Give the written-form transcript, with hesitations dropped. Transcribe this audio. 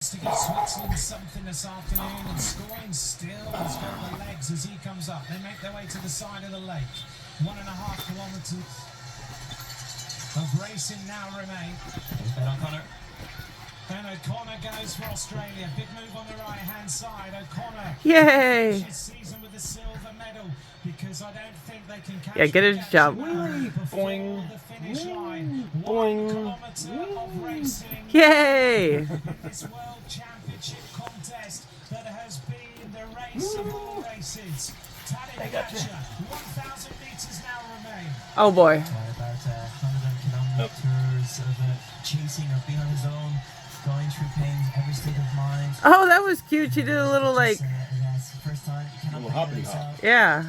To give Switzerland something this afternoon, and scoring still has got the legs as he comes up. They make their way to the side of the lake. 1.5 kilometres of racing now remain. O'Connor. Then O'Connor goes for Australia. Big move on the right-hand side. O'Connor. Yay! Season with the silver medal because I don't think they can catch. Yeah, get it to jump. Boing. The finish line. 1 kilometre of racing. Yay! In this World Championship contest that has been the race of all races. Tadej Pogačar, 1,000 metres now remain. Oh boy. About 100 kilometers of chasing or being on his own, going through pain, every state of mind. Oh, that was cute. She did a little like, Yes, first time, you cannot Little hoppity hop. yourself. yeah.